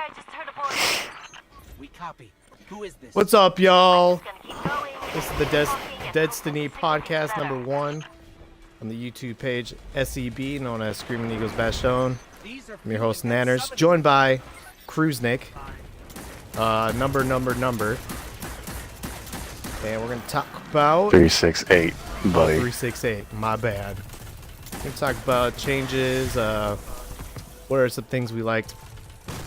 I just heard a voice. We copy. Who is this? What's up, y'all? Keep going. This is the Deadstiny podcast number 1 on the YouTube page SEB, known as Screaming Eagles Bastogne. I'm your host Nanners, joined by Cruznick. Number. And we're gonna talk about 368, buddy. 368. My bad. We're gonna talk about changes. What are some things we liked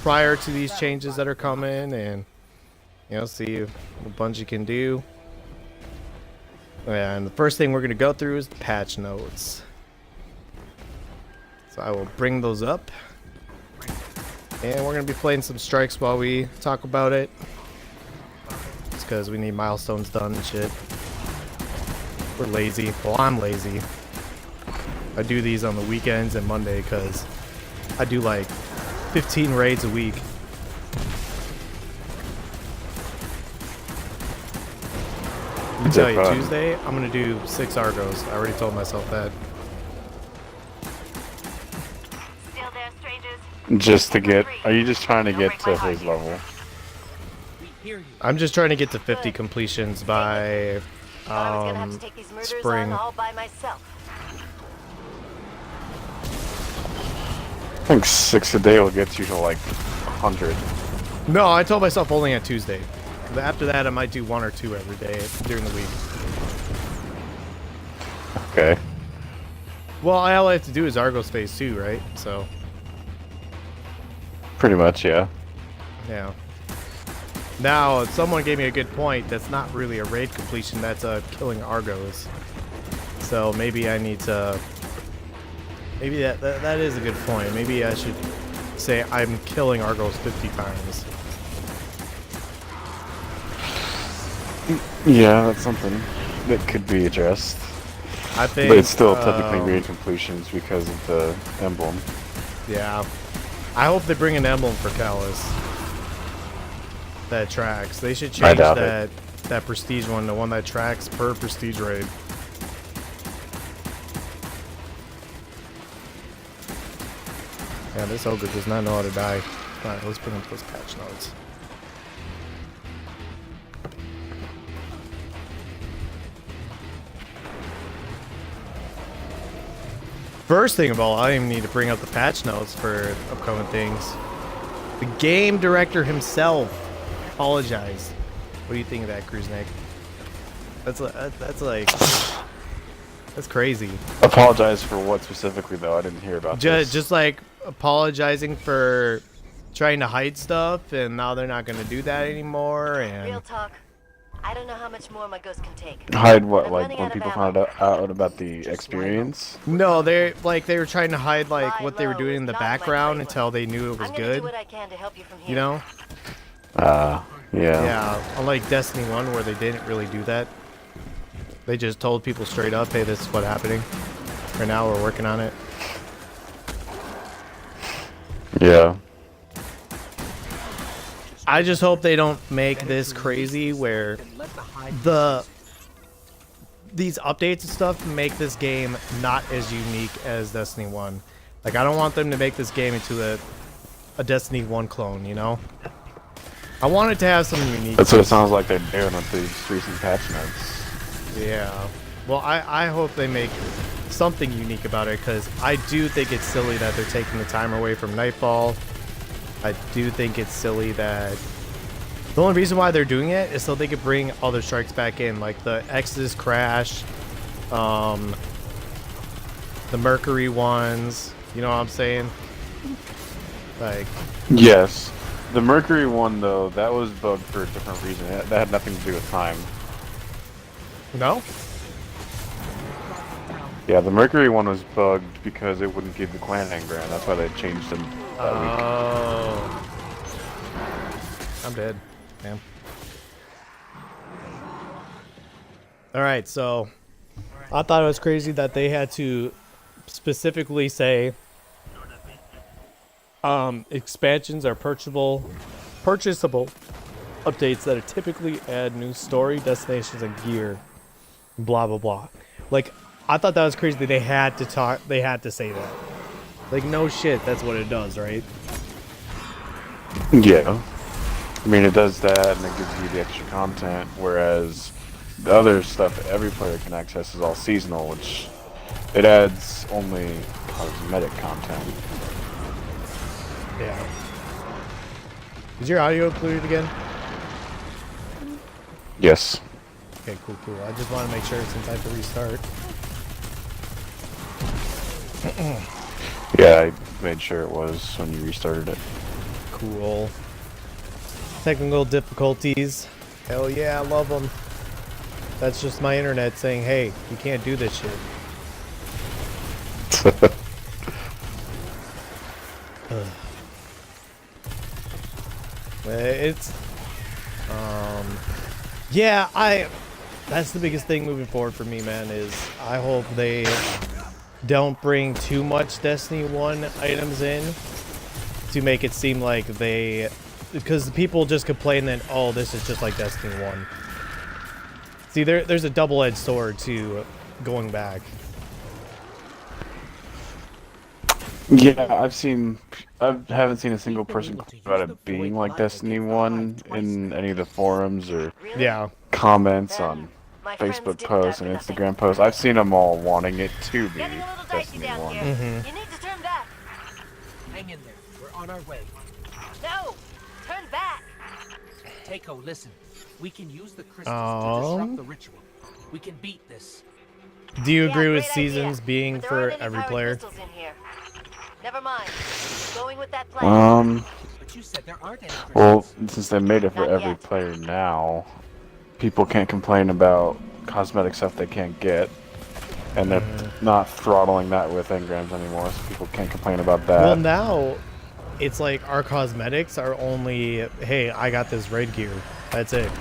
prior to these changes that are coming, and see what Bungie can do. And the first thing we're gonna go through is the patch notes. So I will bring those up, and we're gonna be playing some strikes while we talk about it. It's because we need milestones done and shit. We're lazy. Well, I'm lazy. I do these on the weekends and Monday because I do like 15 raids a week. I tell you, Tuesday I'm gonna do 6 Argos. I already told myself that. Still there, strangers? Just to get, are you just trying to get to his level? I'm just trying to get to 50 completions by I was gonna have to take these murders spring. on all by myself. I think 6 a day will get you to like 100. No, I told myself only on Tuesday. After that, I might do 1 or 2 every day during the week. Okay. Well, all I have to do is Argos phase 2, right? So, Pretty much, yeah. yeah. Now, someone gave me a good point. That's not really a raid completion. That's killing Argos. So maybe I need to. Maybe that is a good point. Maybe I should say I'm killing Argos 50 times. Yeah, that's something that could be addressed. I think. But it's still technically raid completions because of the emblem. Yeah. I hope they bring an emblem for Callus that tracks. They should change that prestige one, the one that tracks per prestige raid. Yeah, this ogre does not know how to die. Alright, let's bring up those patch notes. First thing of all, I even need to bring up the patch notes for upcoming things. The game director himself apologized. What do you think of that, Cruznick? That's crazy. Apologize for what specifically, though? I didn't hear about this. Just like apologizing for trying to hide stuff, and now they're not going to do that anymore. And Real talk. I don't know how much more my ghost can take. Hide what? I'm Like running when out of people ammo. found out about the experience? no, they were trying to hide like what they were Lie doing low in the is not my background playbook. until they knew it was I'm gonna good. do what I can to help you from here. You know? Yeah. Yeah, unlike Destiny 1 where they didn't really do that. They just told people straight up, hey, this is what's happening. Right now we're working on it. Yeah. I just hope they don't make this crazy where these updates and stuff make this game not as unique as Destiny 1. Like, I don't want them to make this game into a Destiny 1 clone, you know? I want it to have some unique. That's what it sounds like they're doing with these recent patch notes. Yeah. Well, I hope they make something unique about it, because I do think it's silly that they're taking the time away from Nightfall. I do think it's silly that the only reason why they're doing it is so they could bring other strikes back in, like the Exodus Crash, the Mercury ones. You know what I'm saying? Like, Yes. The Mercury one, though, that was bugged for a different reason. That had nothing to do with time. no? Yeah, the Mercury one was bugged because it wouldn't give the clan engram. That's why they changed them that week. Oh. I'm dead. Damn. Alright, so I thought it was crazy that they had to specifically say expansions are purchasable updates that typically add new story, destinations, and gear. Blah blah blah. Like, I thought that was crazy that they had to say that. Like, no shit, that's what it does, right? Yeah. I mean, it does that, and it gives you the extra content, whereas the other stuff that every player can access is all seasonal, which it adds only cosmetic content. Yeah. Is your audio included again? Yes. Okay, cool, cool. I just want to make sure since I have to restart. Yeah, I made sure it was when you restarted it. Cool. Technical difficulties. Hell yeah, I love them. That's just my internet saying, hey, you can't do this shit. It's yeah, that's the biggest thing moving forward for me, man, is I hope they don't bring too much Destiny 1 items in to make it seem like they, because people just complain that, oh, this is just like Destiny 1. See, there's a double-edged sword to going back. Yeah, I haven't seen a single person complain about it being like Destiny 1 in any of the forums or Yeah. comments on My friends Facebook didn't posts die and for nothing. Instagram posts. I've seen them all wanting it to be Getting a little dicey Destiny down 1. here. Mhm. You need to turn back. Hang in there. We're on our way. No, turn back. Takeo, listen. We can use the crystals to disrupt the ritual. We can beat this. Do you Yeah, agree with great idea, seasons being but there for aren't any every powered player? crystals in here. Never mind. Going with that plan. But you said there aren't any crystals. Well, since they made it for Not every yet. player now, people can't complain about cosmetic stuff they can't get. And they're not throttling that with engrams anymore, so people can't complain about that. Well, now it's like our cosmetics are only, hey, I got this raid gear. That's it.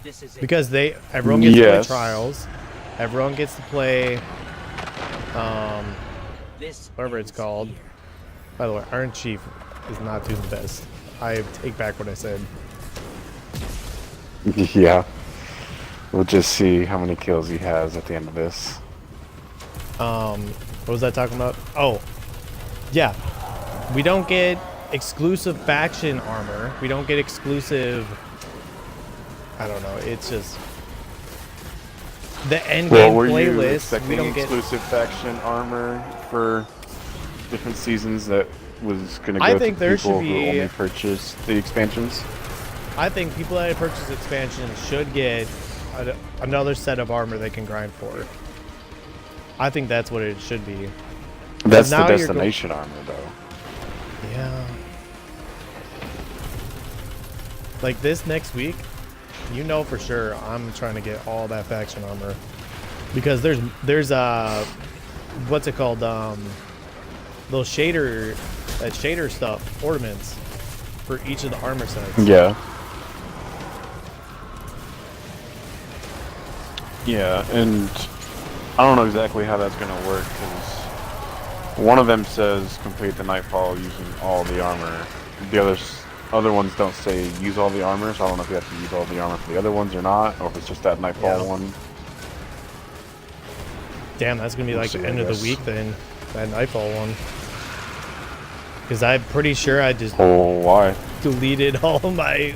This is it. Because everyone gets to play Yes. trials. Everyone gets to play, This whatever it's is called. here. By the way, Iron Chief is not doing the best. I take back what I said. Yeah. We'll just see how many kills he has at the end of this. What was I talking about? Oh, yeah. We don't get exclusive faction armor. We don't get exclusive. I don't know. It's just the end Well, game were you playlist. We expecting don't get. exclusive faction armor for different seasons that was going to I go think to there people should who be- only purchase the expansions? I think people that purchase expansions should get another set of armor they can grind for. I think that's what it should be. That's the now you're destination armor, though. Yeah. Like this next week, you know for sure I'm trying to get all that faction armor because there's what's it called, those shader stuff, ornaments for each of the armor sets. Yeah. Yeah, and I don't know exactly how that's going to work because one of them says complete the Nightfall using all the armor. The other ones don't say use all the armor, so I don't know if you have to use all the armor for the other ones or not, or if it's just that Nightfall one. Damn, that's gonna be We'll like see, the I end of guess. the week then, that Nightfall one. Because I'm pretty sure I just Oh, why? deleted all my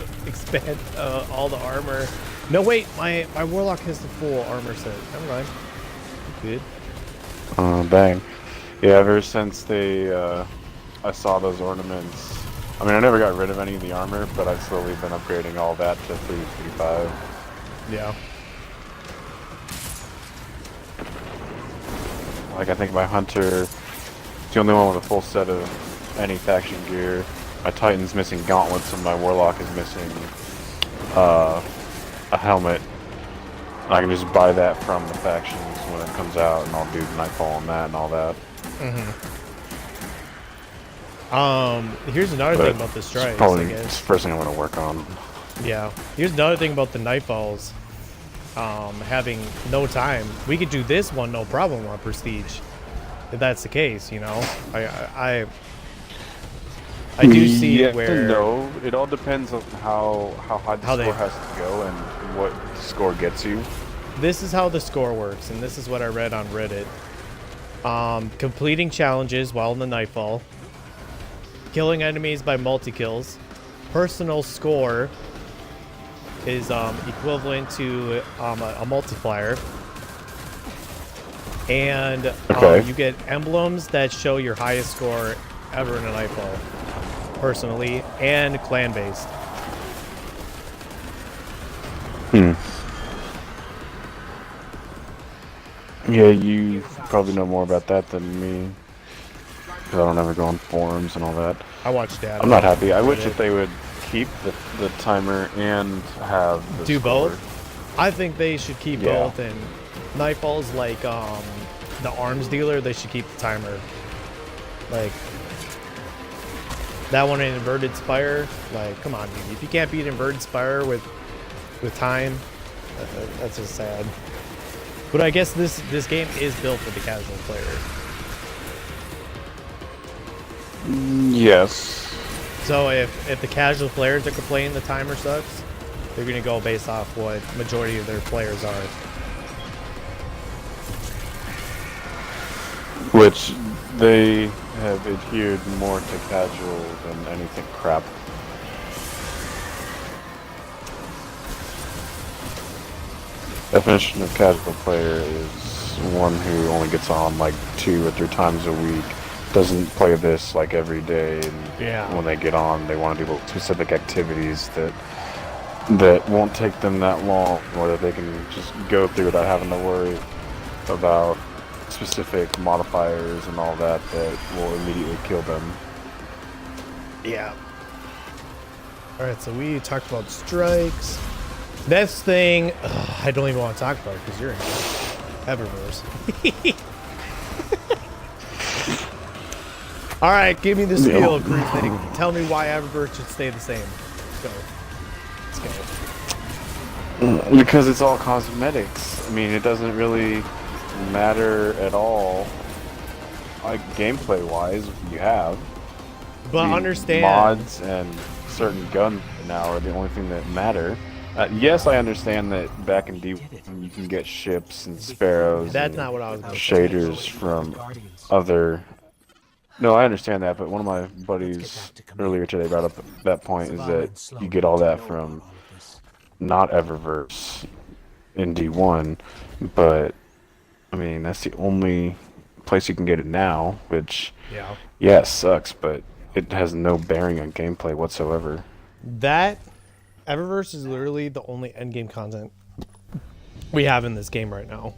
all the armor. No, wait, my Warlock has the full armor set. Never mind. Good. Dang. Yeah, ever since I saw those ornaments, I mean, I never got rid of any of the armor, but I've slowly been upgrading all that to 335. Yeah. Like, I think my Hunter is the only one with a full set of any faction gear. My Titan's missing gauntlets, and my Warlock is missing a helmet. I can just buy that from the factions when it comes out, and I'll do Nightfall on that and all that. Here's another But thing about the it's strikes, I probably the guess. first thing I'm going to work on. Yeah. Here's another thing about the Nightfalls. Having no time. We could do this one no problem on Prestige. If that's the case, you know. I do see yeah, where No, it all depends on how high the How they- score has to go and what score gets you. this is how the score works, and this is what I read on Reddit. Completing challenges while in the Nightfall. killing enemies by multi-kills. Personal score is equivalent to a multiplier. And you get emblems that show your highest score ever in a Nightfall, personally, and clan-based. Yeah, you probably know more about that than me. Because I don't ever go on forums and all that. I watch Dad. I'm not happy. I wish that they would keep the timer and have the do score. both. I think they should keep both, and Nightfall's like the arms dealer. They should keep the timer. Like that one in Inverted Spire. Like, come on, dude. If you can't beat Inverted Spire with time, that's just sad. But I guess this game is built for the casual player. Yes. So if the casual players are complaining the timer sucks, they're gonna go based off what majority of their players are. Which they have adhered more to casual than anything crap. Definition of casual player is one who only gets on like 2 or 3 times a week, doesn't play this like every day, and when they get on, they want to do specific activities that won't take them that long, or that they can just go through without having to worry about specific modifiers and all that will immediately kill them. Yeah. Alright, so we talked about strikes. Next thing, I don't even want to talk about it because you're in Eververse. Alright, give me the spiel, Groove thing. Tell me why Eververse should stay the same. Let's go. Because it's all cosmetics. I mean, it doesn't really matter at all, like gameplay-wise, if you have. But understand, mods and certain guns now are the only thing that matter. Yes, I understand that back in D1 you can get ships and sparrows. That's and not what I was going to shaders say. from other. No, I understand that, but one of my buddies earlier today brought up that point is that you get all that from not Eververse in D1, but I mean that's the only place you can get it now, which yes sucks, but it has no bearing on gameplay whatsoever. That Eververse is literally the only endgame content we have in this game right now.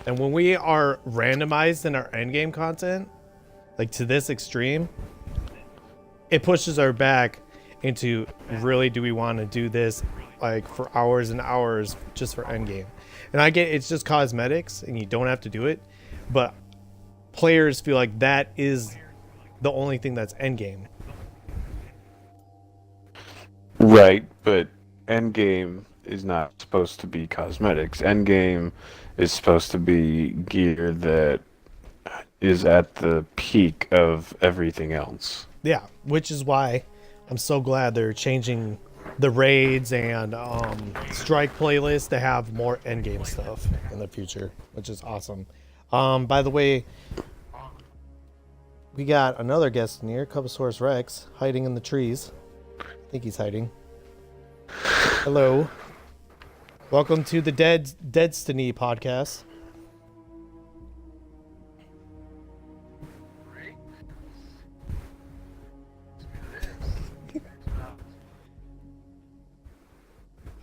And when we are randomized in our endgame content, like to this extreme, it pushes our back into really, do we want to do this like for hours and hours just for endgame? And I get it's just cosmetics and you don't have to do it, but players feel like that is the only thing that's endgame. Right, but endgame is not supposed to be cosmetics. Endgame is supposed to be gear that is at the peak of everything else. Yeah, which is why I'm so glad they're changing the raids and strike playlist to have more endgame stuff in the future, which is awesome. By the way, we got another guest in here, Cubosaurus Rex, hiding in the trees. I think he's hiding. Hello. Welcome to the Deadstiny podcast.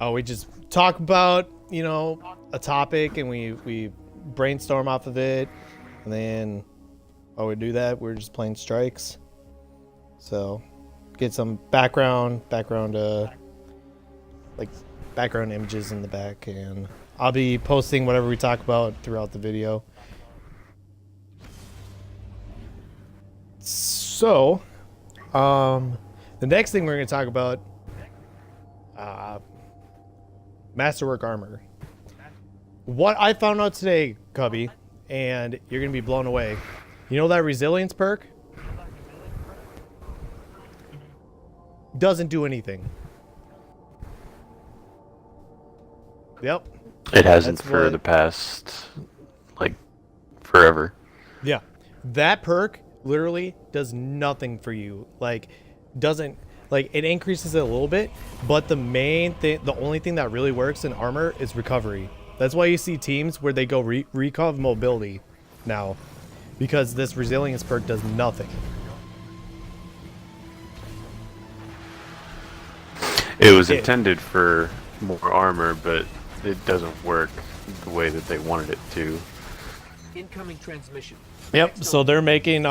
Oh, we just talk about, you know, a topic and we brainstorm off of it, and then while we do that, we're just playing strikes. So get some background images in the back, and I'll be posting whatever we talk about throughout the video. So the next thing we're going to talk about, Masterwork armor. What I found out today, Cubby, and you're going to be blown away. You know that resilience perk? Doesn't do anything. Yep. It hasn't for the past, like, forever. Yeah. That perk literally does nothing for you. Like, doesn't, like, it increases it a little bit, but the main thing, the only thing that really works in armor is recovery. That's why you see teams where they go recov mobility now, because this resilience perk does nothing. It was intended for more armor, but it doesn't work the way that they wanted it to. Incoming transmission. Yep, so they're making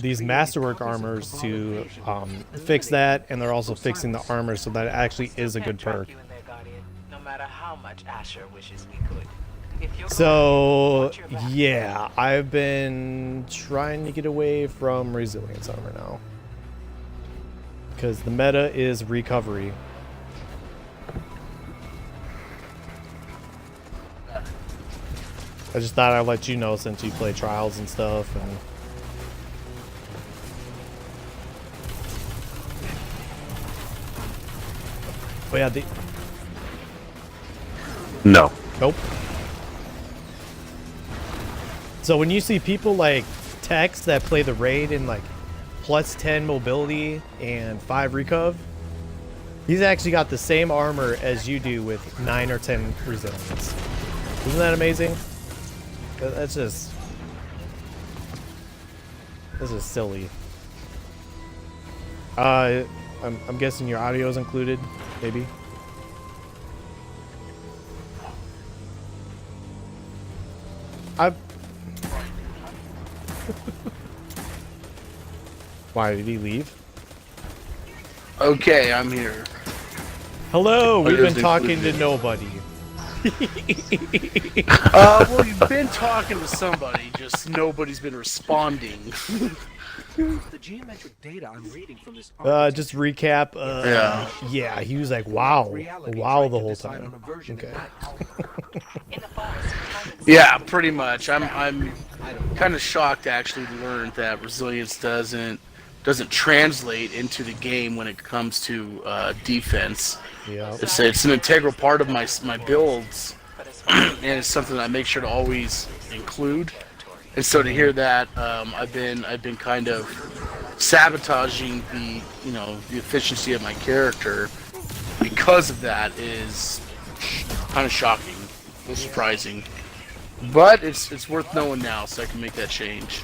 these masterwork armors to fix that, and they're also fixing the armor so that it actually is a good perk. No matter how much Asher wishes we could. If you're So yeah, I've been trying to get away from resilience armor now, because the meta is recovery. I just thought I'd let you know since you play trials and stuff. And oh yeah, No. nope. So when you see people like Tex that play the raid in like plus 10 mobility and 5 recov, he's actually got the same armor as you do with 9 or 10 resilience. Isn't that amazing? That's just... this is silly. I'm guessing your audio is included, maybe? Why, did he leave? Okay, I'm here. Hello, we've been doesn't talking include to me. nobody. Well, you've been talking to somebody, just nobody's been responding. The geometric data I'm reading from this Just recap. Yeah, he was like, wow, wow the whole time. Okay. In the forest, Yeah, pretty much. I'm kind of shocked actually to learn that resilience doesn't translate into the game when it comes to defense. Yeah. It's an integral part of my builds, and it's something I make sure to always include. And so to hear that, I've been kind of sabotaging the efficiency of my character because of that is kind of shocking, surprising. But it's worth knowing now, so I can make that change.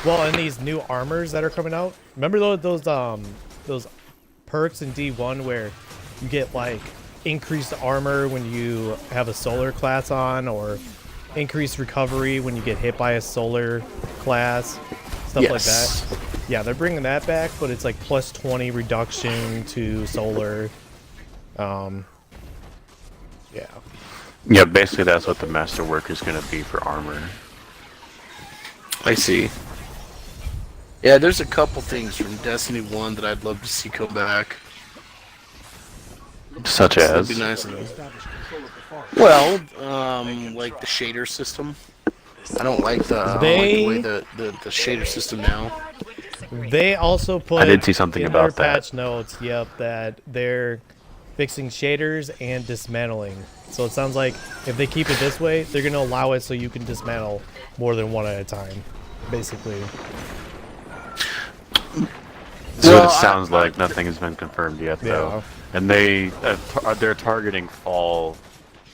Well, and these new armors that are coming out, remember those perks in D1 where you get like increased armor when you have a solar class on, or increased recovery when you get hit by a solar class, stuff like that. Yeah, they're bringing that back, but it's like plus 20 reduction to solar. Yeah. Yeah, basically that's what the masterwork is going to be for armor. I see. Yeah, there's a couple things from Destiny 1 that I'd love to see come back. Such That'd as? be nice. Well, like the shader system. I don't like the way the shader system now. They also put I did see something in about their that. patch notes, yep, that they're fixing shaders and dismantling. So it sounds like if they keep it this way, they're going to allow it so you can dismantle more than one at a time, basically. So Well, it sounds like nothing has been confirmed yet, though. And they're targeting fall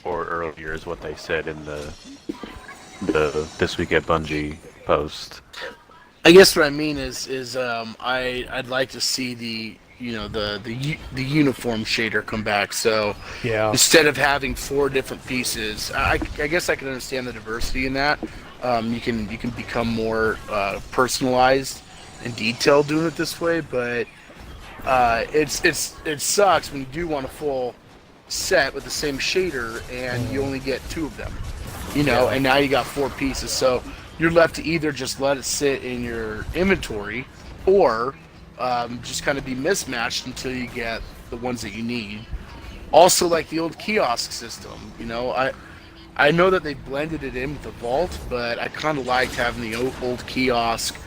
or earlier is what they said in the This Week at Bungie post. I guess what I mean is I'd like to see the uniform shader come back. So Yeah. instead of having 4 different pieces, I guess I can understand the diversity in that. You can become more personalized and detailed doing it this way, but it sucks when you do want a full set with the same shader and you only get 2 of them, and now you got 4 pieces. So you're left to either just let it sit in your inventory or just kind of be mismatched until you get the ones that you need. Also, like the old kiosk system, I know that they blended it in with the vault, but I kind of liked having the old kiosk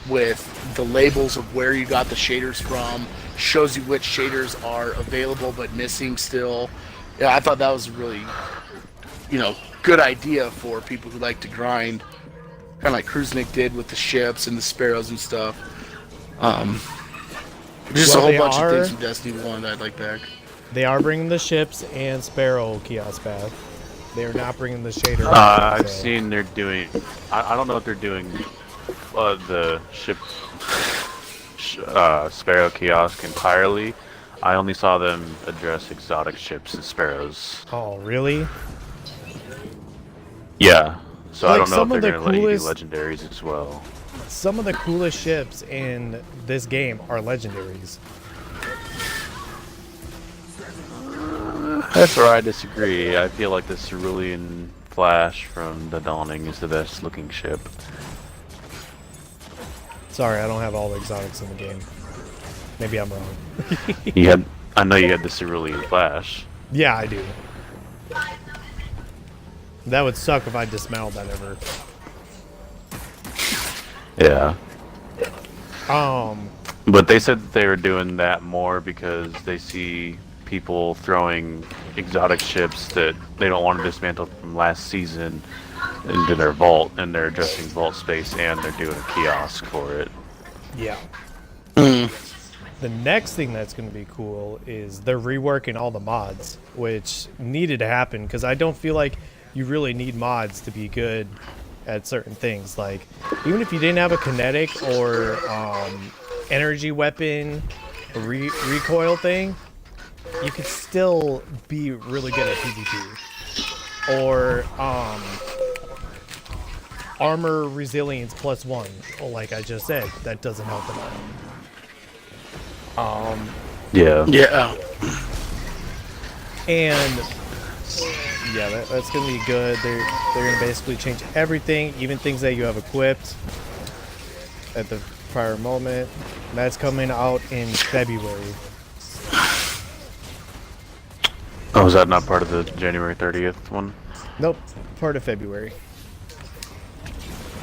with the labels of where you got the shaders from, shows you which shaders are available but missing still. Yeah, I thought that was a really, good idea for people who like to grind kind of like Kruznik did with the ships and the sparrows and stuff. Just Well, a they whole bunch of are- things from Destiny 1 that I'd like back. They are bringing the ships and Sparrow kiosk back. They are not bringing the shader. I've so- seen they're doing. I don't know if they're doing the ship Sparrow kiosk entirely. I only saw them address exotic ships and sparrows. Oh, really? Yeah. So I Like, don't know if some they're of the gonna let you do coolest- legendaries as well. Some of the coolest ships in this game are legendaries. That's where I disagree. I feel like the Cerulean Flash from the Dawning is the best looking ship. Sorry, I don't have all the exotics in the game. Maybe I'm wrong. I know you had the Cerulean Flash. Yeah, I do. That would suck if I dismantled that ever. Yeah. But they said that they were doing that more because they see people throwing exotic ships that they don't want to dismantle from last season into their vault, and they're addressing vault space, and they're doing a kiosk for it. Yeah. The next thing that's going to be cool is they're reworking all the mods, which needed to happen because I don't feel like you really need mods to be good at certain things. Like, even if you didn't have a kinetic or energy weapon or recoil thing, you could still be really good at PvP. Or armor resilience +1. Well, like I just said, that doesn't help at all. Yeah. Yeah. And yeah, that's gonna be good. They're gonna basically change everything, even things that you have equipped at the prior moment. And that's coming out in February. Oh, is that not part of the January 30th one? Nope, part of February.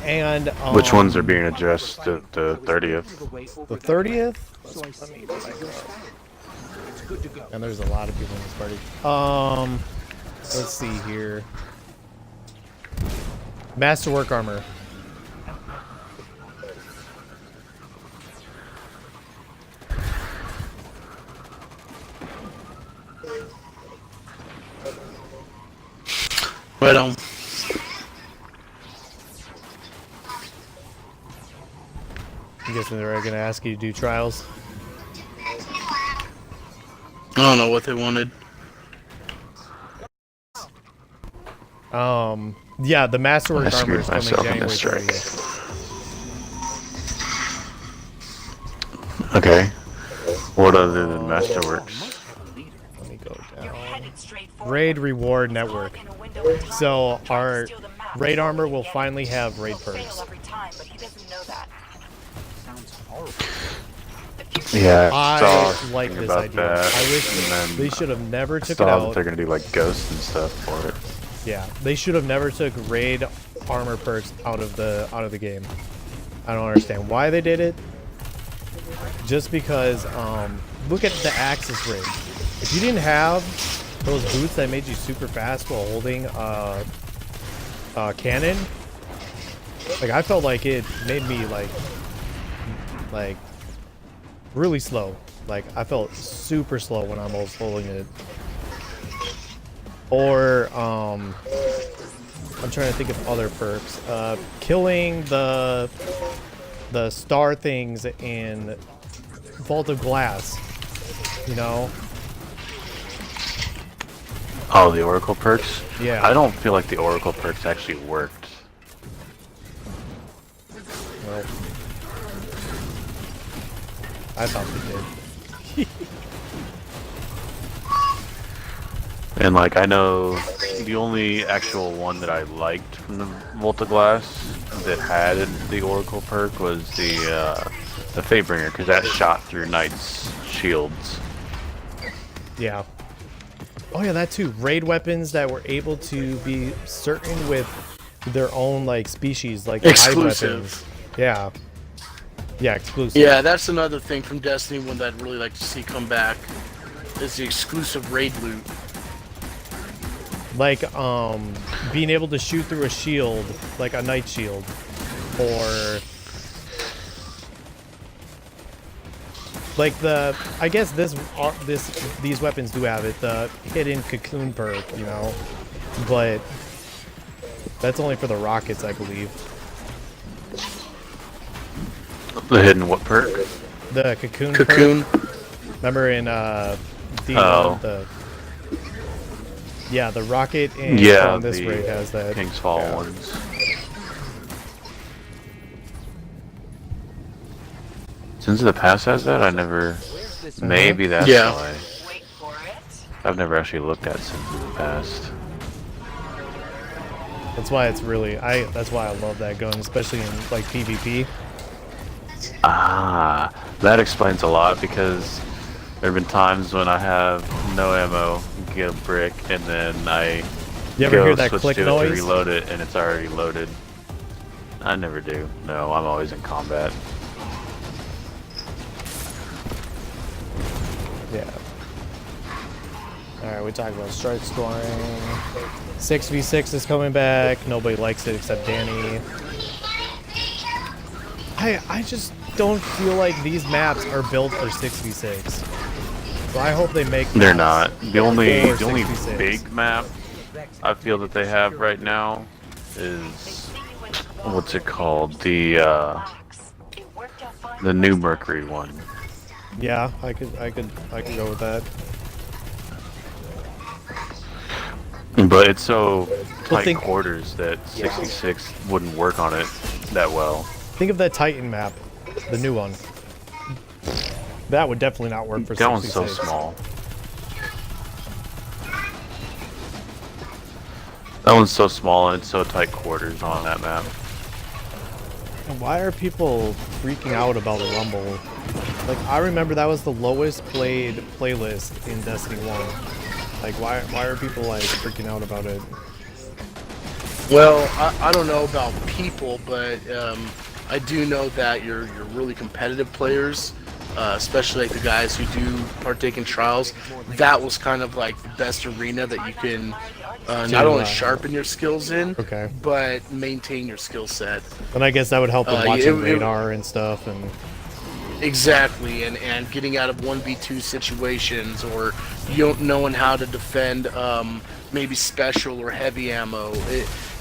And Which ones are being addressed at the 30th? The 30th? So I see it's good to go. And there's a lot of people in this party. Let's see here. Masterwork armor. But I'm guessing they're gonna ask you to do trials. I don't know what they wanted. Yeah, the Masterwork I armor is screwed coming myself in January this strike. 30th. Okay. What other than Masterworks? Let me go You're down. headed straight for Raid Reward Network. in a window of time. So Trying to our steal the map. raid armor will Yeah, finally have raid he'll fail perks. every time, but he doesn't know that. Sounds horrible. Yeah, I saw like something this about idea. that, I wish and then they should have never took it saw that out. they're gonna do like ghosts and stuff for it. Yeah, they should have never took raid armor perks out of the game. I don't understand why they did it. Just because, look at the Axis rig. If you didn't have those boots that made you super fast while holding cannon, like I felt like it made me like really slow. Like I felt super slow when I was holding it. Or I'm trying to think of other perks. Killing the star things in Vault of Glass. You know? Oh, the Oracle perks? Yeah. I don't feel like the Oracle perks actually worked. Well, I thought they did. And like I know the only actual one that I liked from the Volta Glass that had the Oracle perk was the Fatebringer, because that shot through Knight's shields. Yeah. Oh yeah, that too. Raid weapons that were able to be certain with their own like species, like hive weapons. Exclusive. Yeah. Yeah, exclusive. Yeah, that's another thing from Destiny 1 that I'd really like to see come back. Is the exclusive raid loot. Like being able to shoot through a shield, like a knight shield, or like I guess these weapons do have it, the hidden cocoon perk, you know, but that's only for the rockets, I believe. The hidden what perk? The cocoon. Cocoon. Perk. Remember in Oh. the rocket and Yeah, this the raid has that. King's Fall Yeah. ones. Since the past has that, I never. Maybe that's Yeah. why. Wait for it. I've never actually looked at Sins of the Past. That's why it's really that's why I love that gun, especially in like PvP. Ah, that explains a lot because there have been times when I have no ammo, get a brick, and then I You ever go hear that switch click to it noise? to reload it, and it's already loaded. I never do. No, I'm always in combat. Yeah. Alright, we talked about strike scoring. 6v6 is coming back. Nobody likes it except Danny. I just don't feel like these maps are built for 6v6. So I hope they make They're maps not. The only for the only 66. big map I feel that they have right now is what's it called? The new Mercury one. Yeah, I could go with that. But it's so tight think- quarters that 66 wouldn't work on it that well. Think of that Titan map, the new one. That would definitely not work for 66. That one's so small. That one's so small and it's so tight quarters on that map. And why are people freaking out about a Rumble? Like, I remember that was the lowest played playlist in Destiny 1. Like, why are people, like, freaking out about it? Well, I don't know about people, but I do know that you're really competitive players, especially like the guys who do partake in trials. That was kind of like the best arena that you can not only sharpen your skills in, Okay. but maintain your skill set. And I guess that would help with watching it- radar and stuff, and Exactly, and getting out of 1v2 situations, or you don't knowing how to defend maybe special or heavy ammo.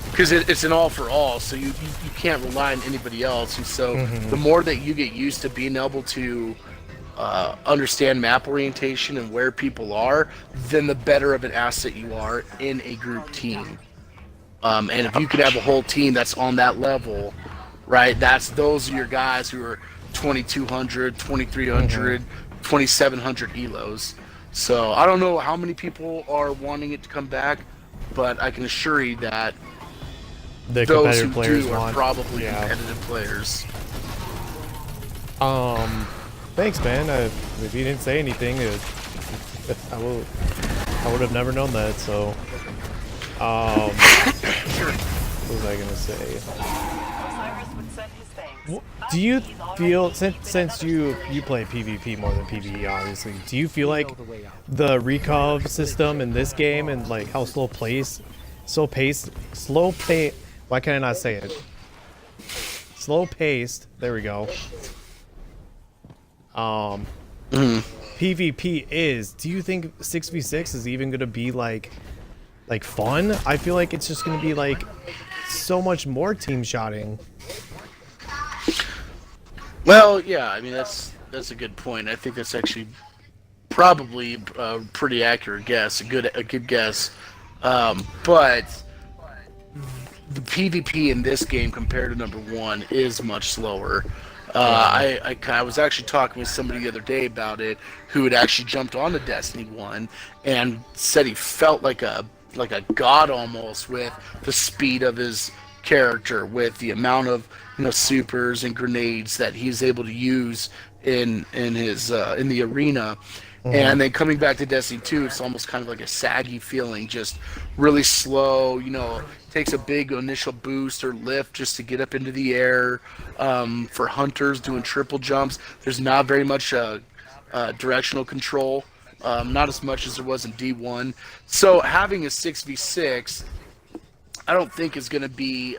Because it's an all for all, so you can't rely on anybody else. And so the more that you get used to being able to understand map orientation and where people are, then the better of an asset you are in a group team. And if you could have a whole team that's on that level, right, those are your guys who are 2200, 2300, 2700 elos. So I don't know how many people are wanting it to come back, but I can assure you that the those competitive who players do are want. probably Yeah. competitive players. Thanks, man. If you didn't say anything, I would have never known that. So, what was I gonna say? Osiris would send his thanks. Do you feel, since you play PvP more than PvE, obviously, do you feel like the recov system in this game and like how slow paced, why can I not say it? Slow paced. There we go. PvP is. Do you think 6v6 is even gonna be like fun? I feel like it's just gonna be like so much more team shotting. Well, yeah, I mean that's a good point. I think that's actually probably a pretty accurate guess, a good guess. But the PvP in this game compared to number one is much slower. I was actually talking with somebody the other day about it who had actually jumped on to Destiny 1 and said he felt like a god almost with the speed of his character, with the amount of supers and grenades that he's able to use in the arena. And then coming back to Destiny 2, it's almost kind of like a saggy feeling, just really slow, takes a big initial boost or lift just to get up into the air. For hunters doing triple jumps, there's not very much directional control, not as much as there was in D1. So having a 6v6, I don't think is going to be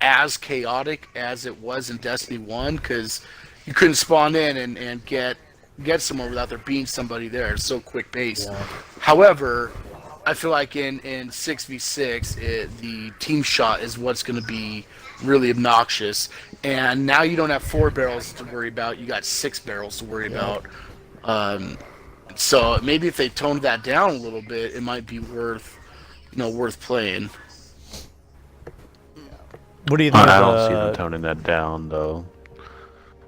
as chaotic as it was in Destiny 1, because you couldn't spawn in and get somewhere without there being somebody there. It's so quick paced. Yeah. However, I feel like in 6v6, the team shot is what's going to be really obnoxious. And now you don't have 4 barrels to worry about. You got 6 barrels to worry about. So maybe if they toned that down a little bit, it might be worth playing. What do you think? I don't see them toning that down though.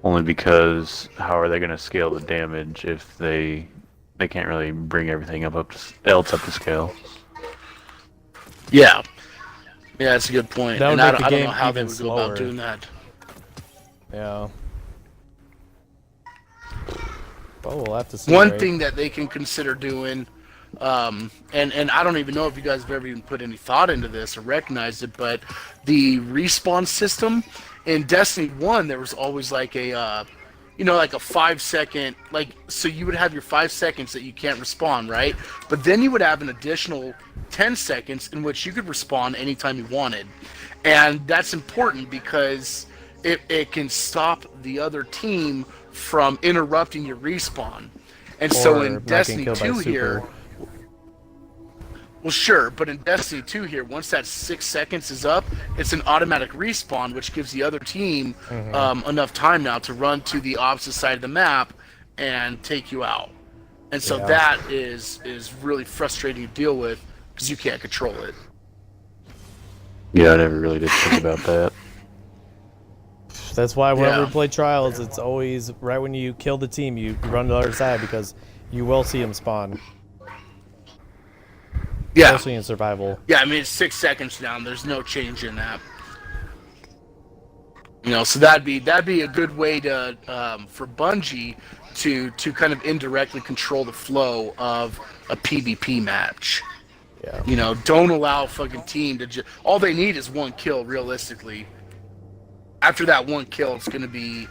Only because how are they going to scale the damage if they can't really bring everything else up to scale? Yeah, that's a good point. That would and make I the don't game know how they even would go about slower. doing that. Yeah. Well, we'll have to see. One right? thing that they can consider doing, and I don't even know if you guys have ever even put any thought into this or recognized it, but the respawn system in Destiny 1, there was always like a, like a 5-second, so you would have your 5 seconds that you can't respawn, right? But then you would have an additional 10 seconds in which you could respawn anytime you wanted. And that's important because it can stop the other team from interrupting your respawn. And so Or in not Destiny getting killed by 2 here, super. well, sure, but in Destiny 2 here, once that 6 seconds is up, it's an automatic respawn, which gives the other team enough time now to run to the opposite side of the map and take you out. And so Yeah. that is really frustrating to deal with because you can't control it. Yeah, I never really did think about that. That's why whenever Yeah. we play trials, it's always right when you kill the team, you run to the other side because you will see them spawn. Yeah, Especially in survival. yeah. I mean, it's 6 seconds down. There's no change in that. So that'd be a good way to for Bungie to kind of indirectly control the flow of a PvP match. Yeah. Don't allow a fucking team to just. All they need is one kill, realistically. After that one kill, it's going to be,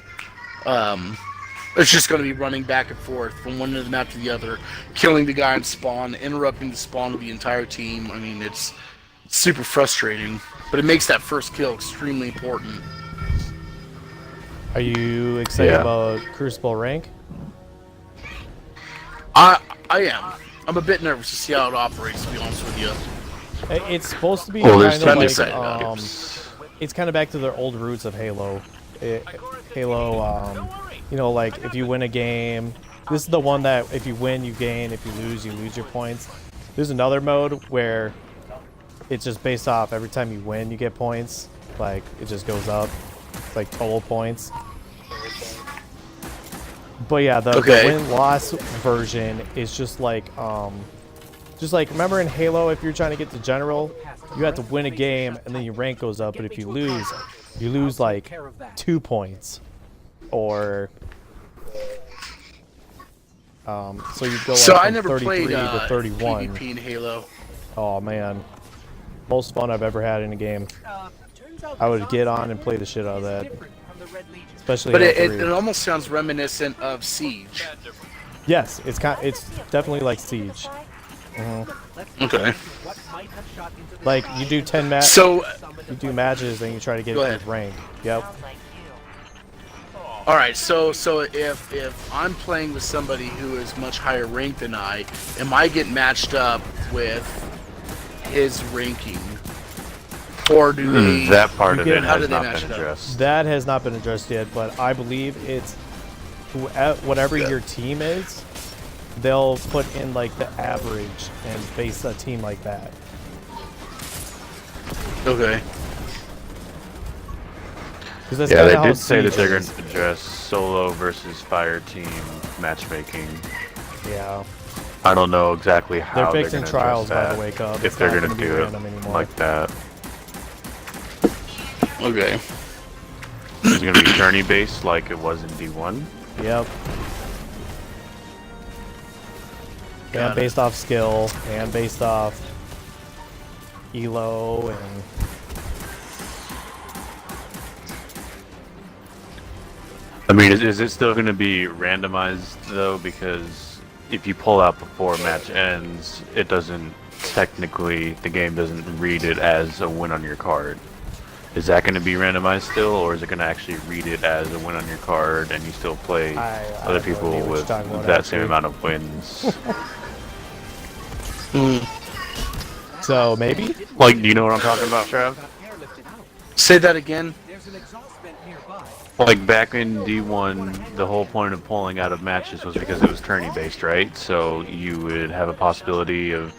it's just going to be running back and forth from one end of the map to the other, killing the guy in spawn, interrupting the spawn of the entire team. I mean, it's super frustrating, but it makes that first kill extremely important. Are you excited Yeah. about Crucible rank? I am. I'm a bit nervous to see how it operates, to be honest with you. It's supposed to be Well, there's kind of tons like, of it's kind of back to their old roots of Halo. Halo, like if you win a game, this is the one that if you win, you gain. If you lose your points. There's another mode where it's just based off every time you win, you get points. Like it just goes up. It's like total points. But yeah, the win-loss version is just like remember in Halo, if you're trying to get to General, you have to win a game and then your rank goes up. But if you lose like 2 points, or so you go So like I from never 33 played to 31. PvP in Halo. Oh man, most fun I've ever had in a game. I would get on and play the shit out of that. Especially But Halo 3. it almost sounds reminiscent of Siege. Yes, it's definitely like Siege. Okay. Like you do 10 So, you do matches and you try to get Go it ahead. to rank. Yep. all right. So if I'm playing with somebody who is much higher ranked than I, am I getting matched up with his ranking, or do they? That part of it how do has they not match been it up? addressed. That has not been addressed yet, but I believe it's whatever your team is, they'll put in like the average and base a team like that. Okay. 'Cause that's Yeah, kinda they how did say that Siege they're going is. to address solo versus fire team matchmaking. Yeah. I don't know exactly how They're fixing gonna trials address by that, the wake up. if It's they're not going to gonna be do it random anymore. like that. Okay. Is it going to be journey based like it was in D1? Yep. Got And it. based off skill, and based off elo, and I mean, is it still going to be randomized though? Because if you pull out before a match ends, it doesn't technically, the game doesn't read it as a win on your card. Is that going to be randomized still, or is it going to actually read it as a win on your card, and you still play other have no people idea what with you're talking about, that same actually. amount of wins? So maybe? Like, do you know what I'm talking about, Trav? Say that again. There's an exhaust vent nearby. Like back in D1, the whole point of pulling out of matches was because it was tourney based, right? So you would have a possibility of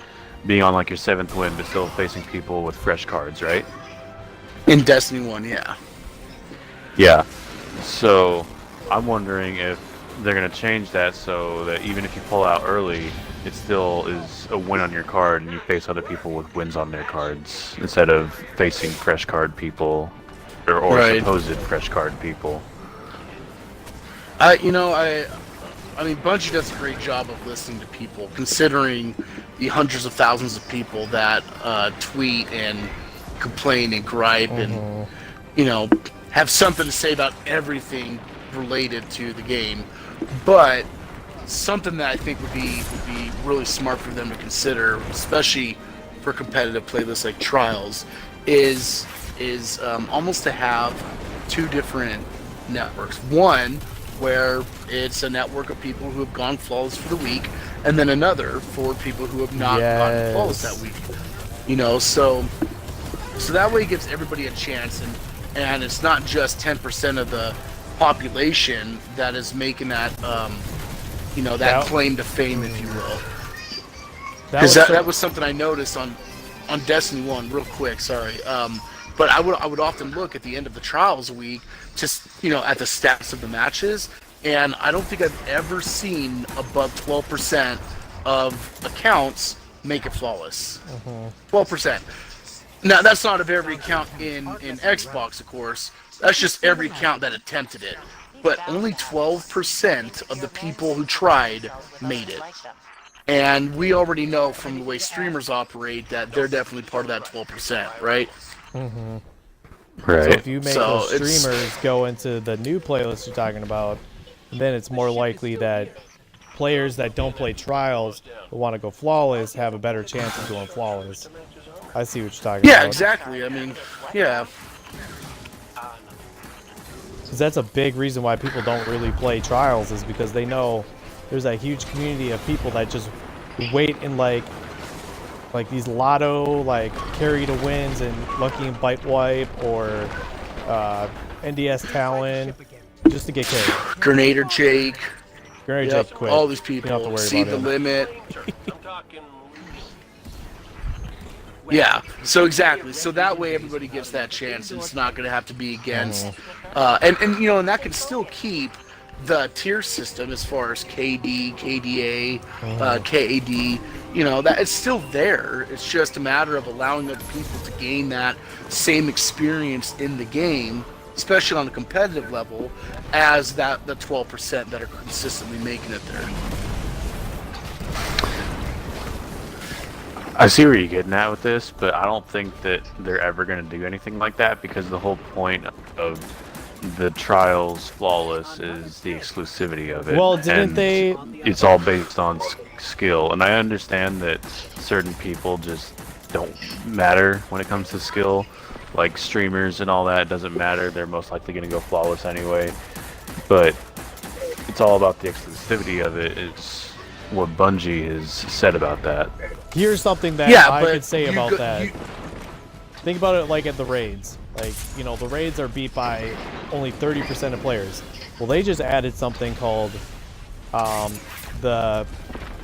being on like your 7th win, but still facing people with fresh cards, right? In Destiny 1, yeah. Yeah. So I'm wondering if they're gonna change that so that even if you pull out early, it still is a win on your card, and you face other people with wins on their cards instead of facing fresh card people or Right. supposed fresh card people. I mean, Bungie does a great job of listening to people, considering the hundreds of thousands of people that tweet and complain and gripe and, have something to say about everything related to the game. But something that I think would be really smart for them to consider, especially for competitive playlists like Trials, is almost to have 2 different networks. One where it's a network of people who have gone flawless for the week, and then another for people who have not gone flawless that week. So that way it gives everybody a chance, and it's not just 10% of the population that is making that that claim to fame, if you will. Because that was something I noticed on Destiny 1, real quick, sorry. But I would often look at the end of the Trials week, just at the stats of the matches, and I don't think I've ever seen above 12% of accounts make it flawless. 12%. Now that's not of every account in Xbox, of course. That's just every account that attempted it. But only 12% of the people who tried made it. And we already know from the way streamers operate that they're definitely part of that 12%, right? Right. So if you make those streamers go into the new playlist you're talking about, then it's more likely that players that don't play Trials who want to go flawless have a better chance of going flawless. I see what you're talking about. Yeah, exactly. I mean, yeah. Because that's a big reason why people don't really play Trials, is because they know there's a huge community of people that just wait in like these lotto carry to wins and Lucky and Bite Wipe or NDS Talon just to get carried. Grenader Jake. Jake quit. All these people. You don't have to worry See about the him. limit. Yeah, so exactly. So that way everybody gets that chance, and it's not going to have to be against. And that can still keep the tier system as far as KD, KDA, KAD. That it's still there. It's just a matter of allowing other people to gain that same experience in the game, especially on a competitive level, as the 12% that are consistently making it there. I see where you're getting at with this, but I don't think that they're ever going to do anything like that, because the whole point of the Trials Flawless is the exclusivity of it. Well, didn't they... It's all based on skill, and I understand that certain people just don't matter when it comes to skill. Like streamers and all that, doesn't matter. They're most likely going to go flawless anyway. But it's all about the exclusivity of it. It's what Bungie has said about that. Here's something that I could say about that. Think about it like at the raids. The raids are beat by only 30% of players. Well, they just added something called the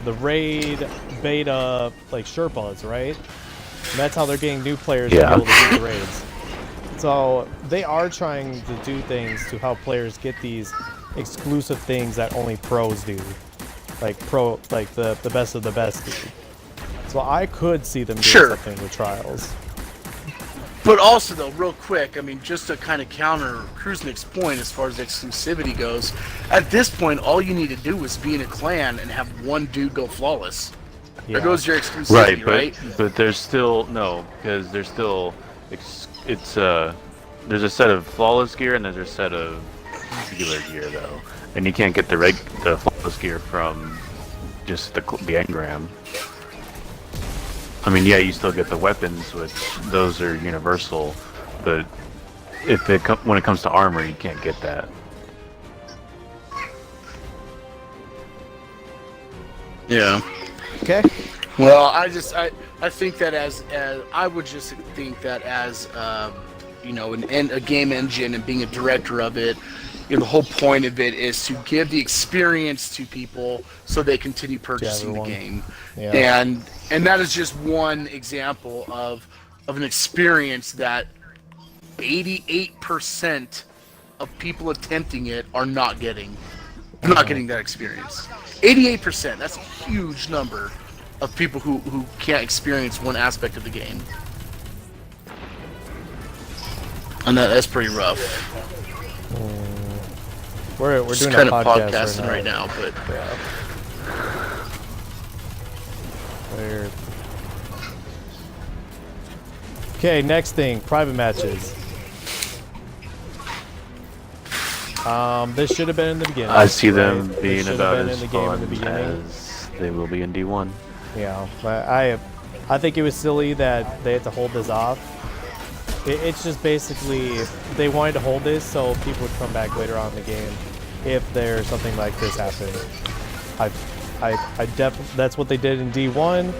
raid beta Sherpas, right? And that's how they're getting new players to be able to beat the raids. So they are trying to do things to help players get these exclusive things that only pros do. The best of the best do. So I could see them doing something with Trials. But also, though, real quick, I mean, just to kind of counter Kruznik's point as far as exclusivity goes, at this point, all you need to do is be in a clan and have one dude go flawless. There goes your exclusivity, right? But there's still because there's still there's a set of flawless gear and there's a set of regular gear though, and you can't get the flawless gear from just the engram. I mean, yeah, you still get the weapons, which those are universal, but when it comes to armor, you can't get that. Yeah. Okay. Well, I think that as I would just think that as you know, a game engine and being a director of it, you know, the whole point of it is to give the experience to people so they continue purchasing the game. Yeah. And that is just one example of an experience that 88% of people attempting it are not getting. They're not getting that experience. 88%. That's a huge number of people who can't experience one aspect of the game. And that's pretty rough. We're Just doing kind a of podcast podcasting right now, but yeah. Weird. Okay, next thing, private matches. This should have been in the beginning. I see them right? being This should about have been as in the game in fun the beginning. as they will be in D1. Yeah, but I think it was silly that they had to hold this off. It's just basically they wanted to hold this so people would come back later on in the game if there's something like this happened. That's what they did in D1,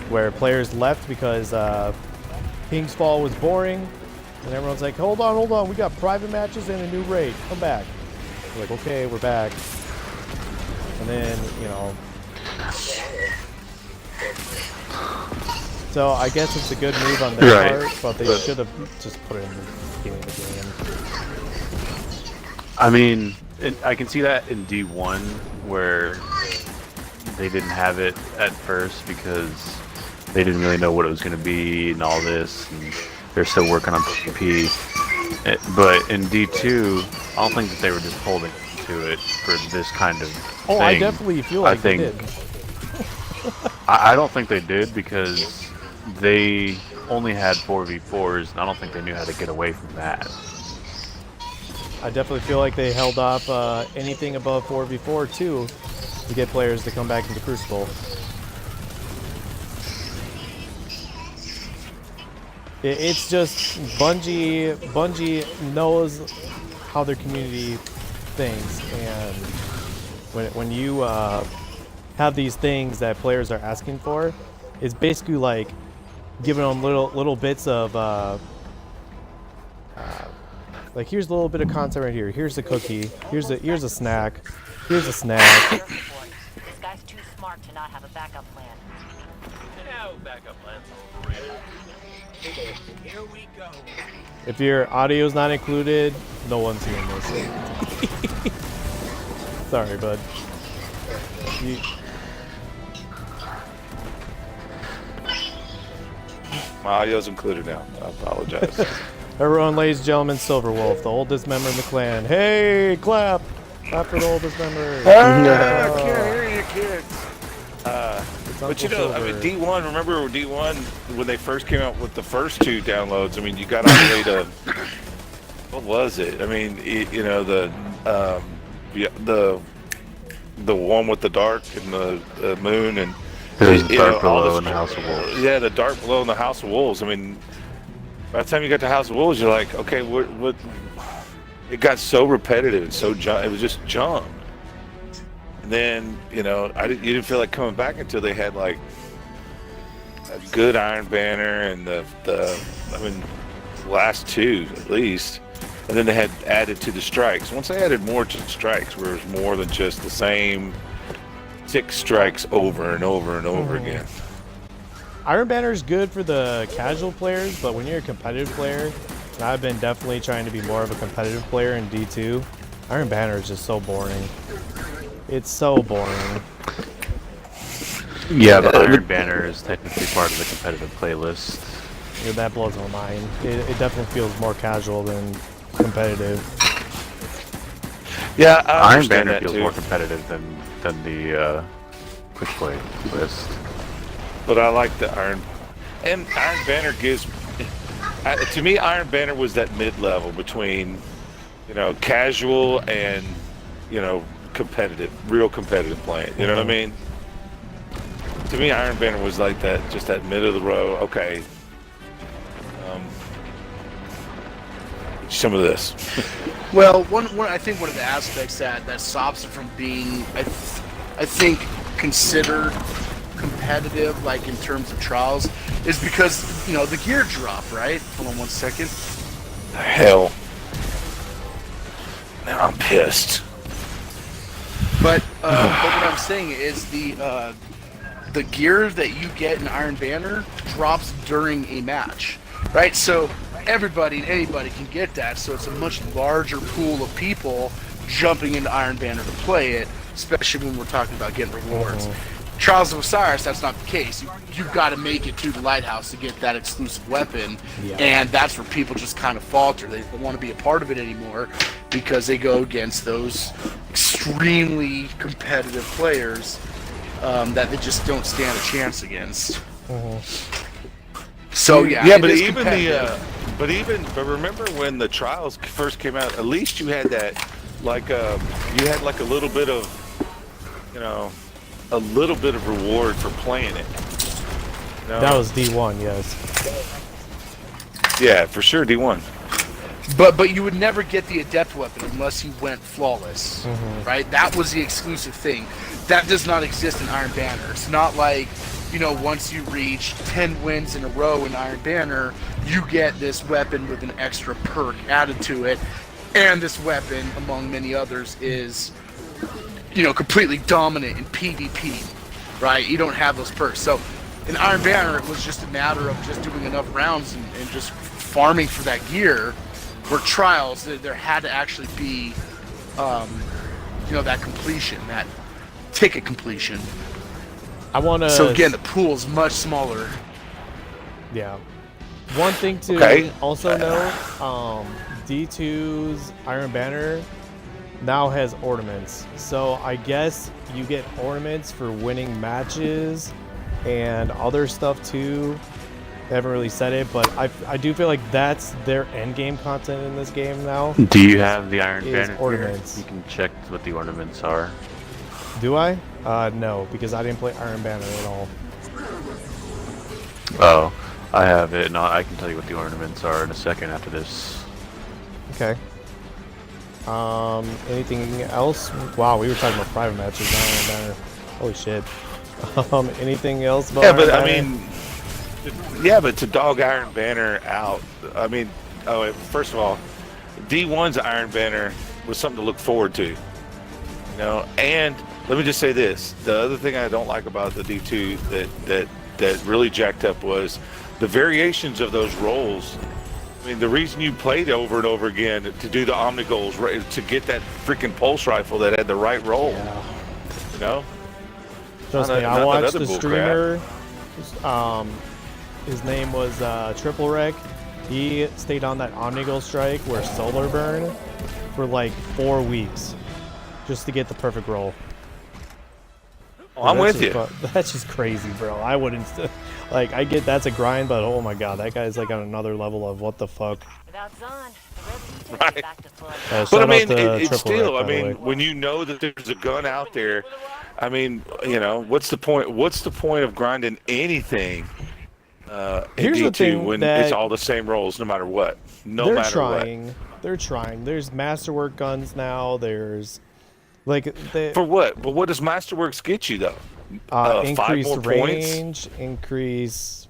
where players left because King's Fall was boring, and everyone's like, hold on, we got private matches and a new raid, come back. We're like, okay, we're back. And then, you know. So I guess it's a good move on their part, but they should have just put it in the beginning of the game. I mean, I can see that in D1 where they didn't have it at first because they didn't really know what it was going to be and all this, and they're still working on PvP. But in D2, I don't think that they were just holding to it for this kind of thing. I definitely feel like they did. I don't think they did because they only had 4v4s, and I don't think they knew how to get away from that. I definitely feel like they held off anything above 4v4 too to get players to come back into Crucible. It's just Bungie knows how their community thinks, and when you have these things that players are asking for, it's basically like giving them little bits of like, here's a little bit of content right here. Here's a cookie. Here's a snack. Here's a snack. This guy's too smart to not have a backup plan. No backup plans. Here we go. If your audio's not included, no one's hearing this. Sorry, bud. My audio's included now. I apologize. Everyone, ladies and gentlemen, Silverwolf, the oldest member in the clan. Hey, clap! Clap for the oldest member. I can't hear you, kids. But you know, Silver. I mean, D1. Remember D1 when they first came out with the first 2 downloads? I mean, you got all the way to what was it? I mean, you know, the one with the dark and the moon and There's the Dark Below and the House of Wolves. Yeah, the Dark Below and the House of Wolves. I mean, by the time you got to House of Wolves, you're like, okay, what? It got so repetitive and so it was just junk. And then, you know, you didn't feel like coming back until they had like a good Iron Banner and the last 2 at least. And then they had added to the strikes. Once they added more to the strikes, where it was more than just the same 6 strikes over and over and over again. Iron Banner is good for the casual players, but when you're a competitive player, and I've been definitely trying to be more of a competitive player in D2, Iron Banner is just so boring. It's so boring. Yeah, the Iron Banner is technically part of the competitive playlist. Yeah, that blows my mind. It definitely feels more casual than competitive. Yeah, I Iron Banner that feels too. more competitive than the quick play list. But I like the Iron Banner gives. To me, Iron Banner was that mid-level between, you know, casual and, you know, competitive, real competitive playing. You know what I mean? To me, Iron Banner was like that, just that mid of the row. Okay. some of this. Well, I think one of the aspects that stops it from being, I think, considered competitive, like in terms of trials, is because the gear drop, right? Hold on 1 second. Hell. Now I'm pissed. But what I'm saying is the gear that you get in Iron Banner drops during a match, right? So everybody and anybody can get that, so it's a much larger pool of people jumping into Iron Banner to play it, especially when we're talking about getting rewards. Trials of Osiris, that's not the case. You've got to make it to the lighthouse to get that exclusive weapon, and that's where people just kind of falter. They don't want to be a part of it anymore because they go against those extremely competitive players that they just don't stand a chance against. So yeah, but is even competitive. but remember when the trials first came out? At least you had that, like you had like a little bit of, a little bit of reward for playing it. That was D1, yes. Yeah, for sure, D1. But you would never get the adept weapon unless you went flawless, right? That was the exclusive thing. That does not exist in Iron Banner. It's not like, once you reach 10 wins in a row in Iron Banner, you get this weapon with an extra perk added to it, and this weapon, among many others, is completely dominant in PvP, right? You don't have those perks. So in Iron Banner, it was just a matter of just doing enough rounds and just farming for that gear. Where Trials, there had to actually be, that completion, that ticket completion. So again, the pool is much smaller. Yeah. One thing to also know, D2's Iron Banner now has ornaments. So I guess you get ornaments for winning matches and other stuff too. They haven't really said it, but I do feel like that's their end game content in this game now. Do you have the Iron Banner ornaments? Here? You can check what the ornaments are. Do I? No, because I didn't play Iron Banner at all. Oh, I have it. No, I can tell you what the ornaments are in a second after this. Okay. Anything else? Wow, we were talking about private matches, not Iron Banner. Holy shit. Anything else about Yeah, Iron but Banner? I mean, but to dog Iron Banner out, I mean, first of all, D1's Iron Banner was something to look forward to, and let me just say this: the other thing I don't like about the D2 that really jacked up was the variations of those roles. I mean, the reason you played over and over again to do the Omni goals, to get that freaking pulse rifle that had the right roll, Trust me, I watched the streamer. His name was Triple Wreck. He stayed on that Omnigul strike where Solar Burn for like 4 weeks just to get the perfect roll. Oh, I'm with you. That's just crazy, bro. I wouldn't. I get that's a grind, but oh my god, that guy's like on another level of what the fuck. Without Zahn, the Right. back to flood. But I mean, it's Triple still, Wreck, I by the way. mean, when you know that there's a gun out there, I mean, what's the point? What's the point of grinding anything in Here's the D2 thing when that it's all the same rolls, no matter what? They're trying. They're trying. There's masterwork guns now. There's For what? But what does Masterworks get you though? 5 increased more range, increased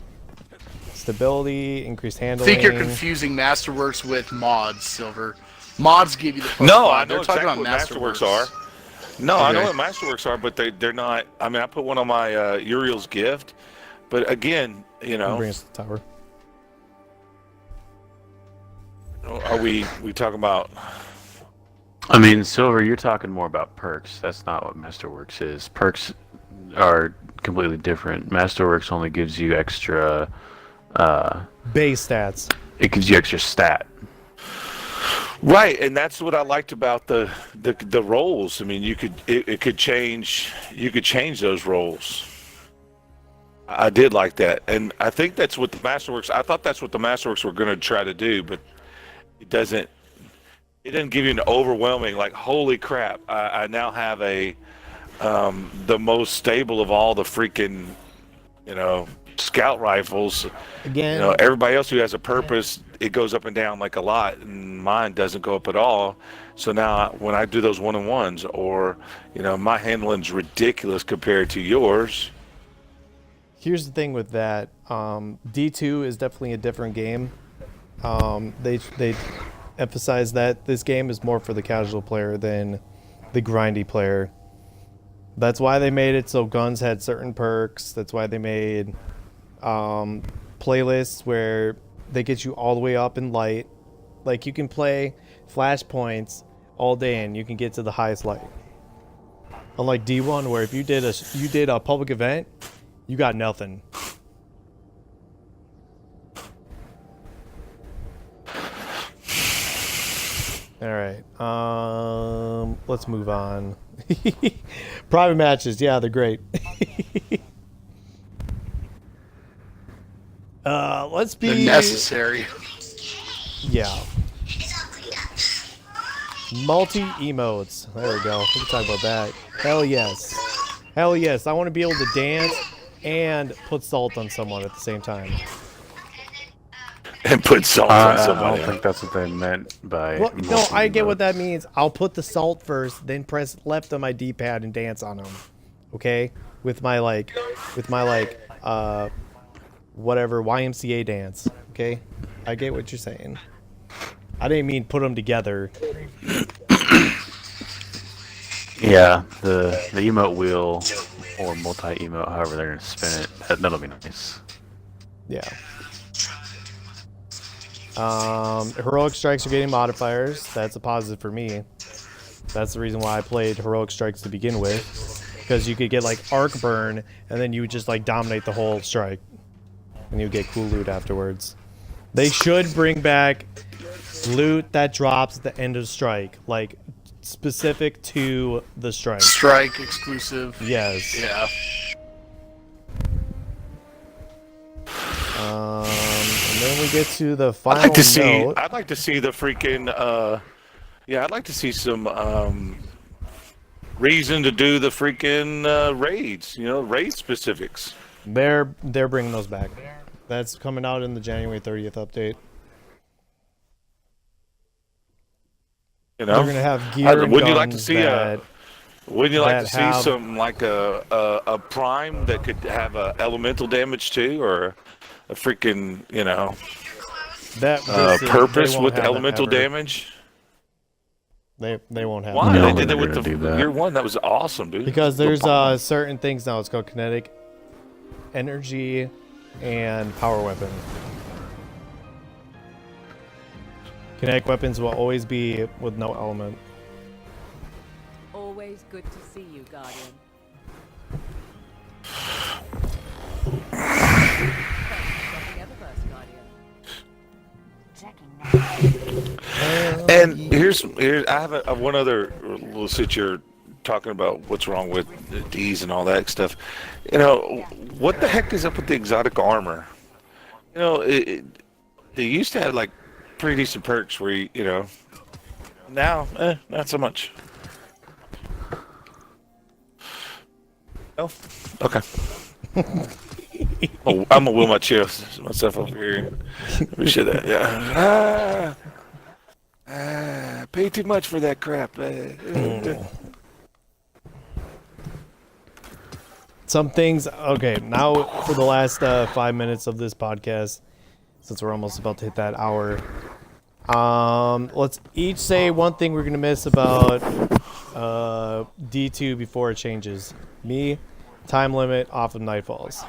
stability, increased I handling. think you're confusing Masterworks with mods, Silver. Mods give you the plus No, 5. I know They're exactly talking what about Masterworks are. No, I know Okay. what Masterworks are, but they're not. I mean, I put one on my Uriel's gift, but again, Bring us to the tower. are we talking about? I mean, Silver, you're talking more about perks. That's not what Masterworks is. Perks are completely different. Masterworks only gives you extra. Base stats. It gives you extra stat. Right, and that's what I liked about the roles. I mean, it could change. You could change those roles. I did like that, and I think that's what the Masterworks. I thought that's what the Masterworks were going to try to do, but it doesn't. It didn't give you an overwhelming like, holy crap! I now have the most stable of all the freaking, scout rifles. Again, You know, everybody else who has a purpose, it goes up and down like a lot, and mine doesn't go up at all. So now when I do those 1-on-1s, or you know, my handling's ridiculous compared to yours. here's the thing with that. D2 is definitely a different game. They emphasize that this game is more for the casual player than the grindy player. That's why they made it so guns had certain perks. That's why they made playlists where they get you all the way up in light. Like you can play flashpoints all day and you can get to the highest light. Unlike D1, where if you did a public event, you got nothing. All right. Let's move on. Private matches, yeah, they're great. Let's be They're necessary. Yeah. Multi emotes. There we go. We can talk about that. Hell yes. Hell yes. I want to be able to dance and put salt on someone at the same time. And put salt on I somebody. don't think that's what they meant by. Well, no, I get what that means. I'll put the salt first, then press left on my D-pad and dance on them. Okay? With my whatever YMCA dance. Okay? I get what you're saying. I didn't mean put them together. Yeah, the emote wheel or multi-emote, however they're gonna spin it, that'll be nice. Yeah. Heroic strikes are getting modifiers. That's a positive for me. That's the reason why I played heroic strikes to begin with, because you could get like arc burn and then you would just like dominate the whole strike and you get cool loot afterwards. They should bring back loot that drops at the end of strike, like specific to the strike. Strike exclusive. Yes. Yeah. And then we get to the final I'd like to see. note. I'd like to see the freaking. Yeah, I'd like to see some reason to do the freaking raids. You know, raid specifics. They're bringing those back. That's coming out in the January 30th update. You know, They're gonna have gear and wouldn't you like to guns see that, Wouldn't you like that to see have- some like a prime that could have elemental damage too, or a freaking that this is- purpose they won't with have that elemental ever. damage? They won't have Why? that. No, They did they're that with gonna do the that. year one. That was awesome, dude. Because The there's bomb. certain things now. It's called kinetic energy and power weapon. Kinetic weapons will always be with no element. Always good to see you, Guardian. And here's I have one other little since you're talking about what's wrong with the D's and all that stuff. You know, what the heck is up with the exotic armor? You know, they used to have like pretty decent perks where you know. Now, not so much. Oh, okay. Oh, I'm gonna wheel myself over here. Appreciate that. Yeah. Pay too much for that crap. Some things. Okay, now for the last 5 minutes of this podcast, since we're almost about to hit that hour, let's each say one thing we're gonna miss about D2 before it changes. Me, time limit off of Nightfalls.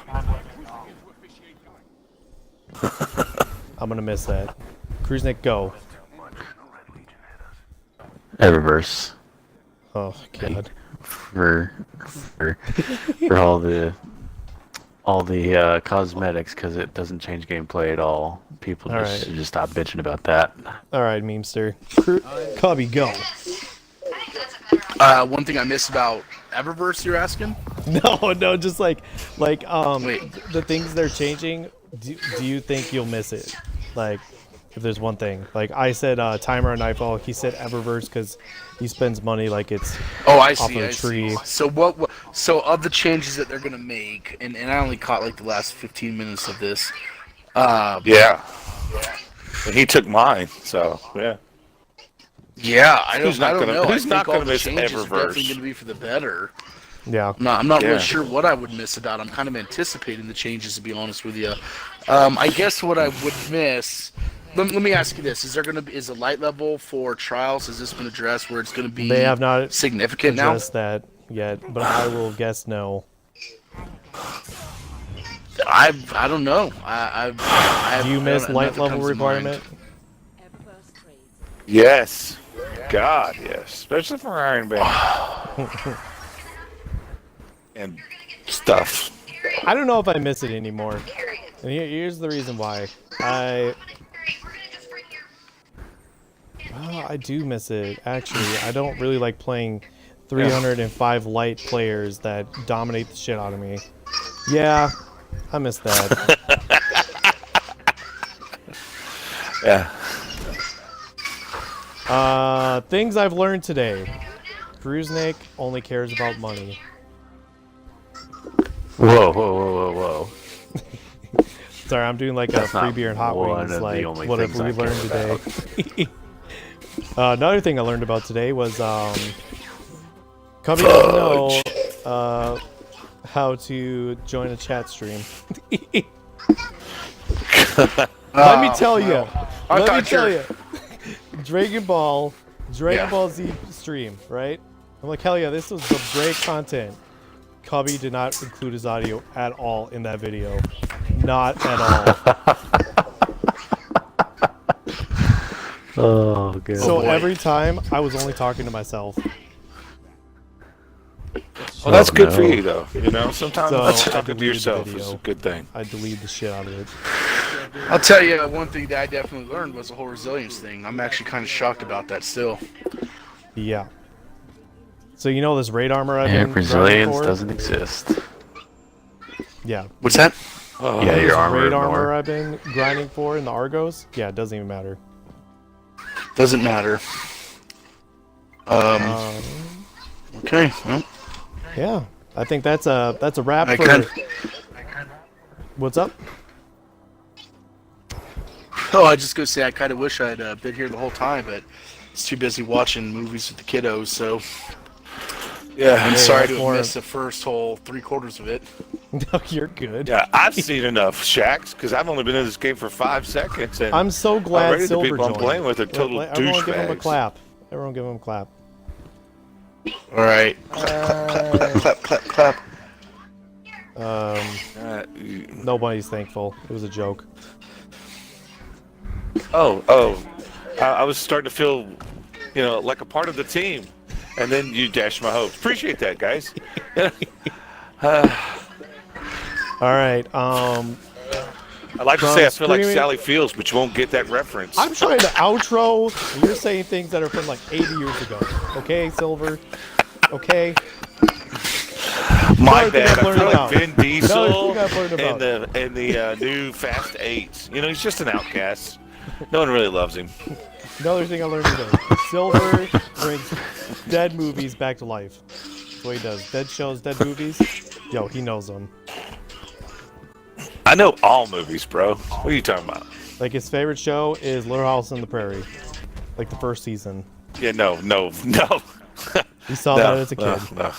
I'm gonna miss that. Cruisenick, go. Eververse Oh god. for all the cosmetics, because it doesn't change gameplay at all. People All just right. should just stop bitching about that. All right, memester. Cubby, go. One thing I miss about Eververse, you're asking? No, just like Wait. the things they're changing. Do you think you'll miss it? Like, if there's one thing. Like I said, timer on Nightfall. He said Eververse because he spends money like it's I off see. of a I tree. see. So what? So of the changes that they're gonna make, and I only caught like the last 15 minutes of this. Yeah. And he took mine, so yeah. Yeah, I don't know. Who's I not think all gonna the miss changes are definitely Eververse? going to be for the better. Yeah. I'm not Yeah. really sure what I would miss about. I'm kind of anticipating the changes, to be honest with you. I guess what I would miss. Let me ask you this: is the light level for trials? Has this been addressed where it's going to be? They have not significant now. addressed that yet, but I will guess no. I don't know. Do you miss nothing light level comes to mind. requirement? Yes. God, yes. Especially for Iron Man. And stuff. I don't know if I miss it anymore. And here's the reason why. I do miss it, actually. I don't really like playing 305 light players that dominate the shit out of me. Yeah, I miss that. Yeah. Things I've learned today. Gruznik only cares about money. Whoa. Sorry, I'm doing like That's a free not beer and hot one wings. of the Like, only what have things we I learned care today? Another thing I learned about today was Cubby doesn't know how to join a chat stream. Let me tell you. Let me tell you. Dragon Ball Z stream, right? I'm like, hell yeah, this was some great content. Cubby did not include his audio at all in that video. Not at all. Oh, good. So every time, I was only talking to myself. Well, that's good for you, though. You know, sometimes So, I talking to deleted the yourself is video. a good thing. I deleted the shit out of it. I'll tell you one thing that I definitely learned was the whole resilience thing. I'm actually kind of shocked about that still. Yeah. So you know this raid armor I've And been resilience grinding for? doesn't exist. Yeah. What's that? Yeah, This your armor. raid armor I've been grinding for in the Argos? Yeah, it doesn't even matter. Doesn't matter. Okay. Well, Yeah. I think that's a wrap I for... kind What's up? Oh, I just gonna say I kind of wish I'd been here the whole time, but it's too busy watching movies with the kiddos. So Yeah. I'm sorry to that's have more- missed the first whole 3/4 of it. No, you're good. Yeah, I've seen enough Shacks because I've only been in this game for 5 seconds. And I'm so glad already the Silver people I'm joined. playing with are total Everyone give him a douchebags. clap. Everyone give him a clap. All right. Clap, clap, clap. Nobody's thankful. It was a joke. I was starting to feel, like a part of the team, and then you dashed my hopes. Appreciate that, guys. All right. I like to From say I feel like screaming- Sally Fields, but you won't get that reference. I'm trying to outro, and you're saying things that are from like 80 years ago. Okay, Silver? Okay? My Another thing bad. I've I learned feel about. like Vin Diesel Another thing I've learned about. and the new Fast 8. He's just an outcast. No one really loves him. Another thing I learned today. Silver brings dead movies back to life. That's what he does. Dead shows, dead movies. Yo, he knows them. I know all movies, bro. What are you talking about? Like, his favorite show is Little House on the Prairie. Like, the first season. Yeah, no. He saw that as a kid. No.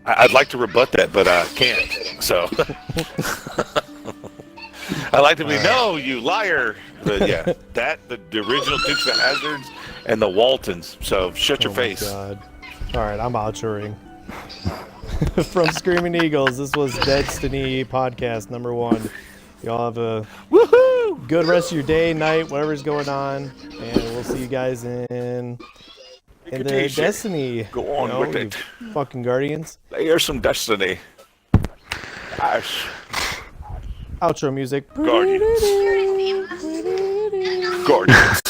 I'd like to rebut that, but I can't. So I like to be, no, you liar. But yeah, the original Dukes of Hazzards and the Waltons. So shut your face. God. All right, I'm outroing. From Screaming Eagles, this was Deadstiny podcast number 1. Y'all have a good rest of your day, night, whatever's going on, and we'll see you guys in the Destiny. Go on with it. You fucking Guardians. There's some Destiny. Gosh. Outro music. Guardians. Guardians.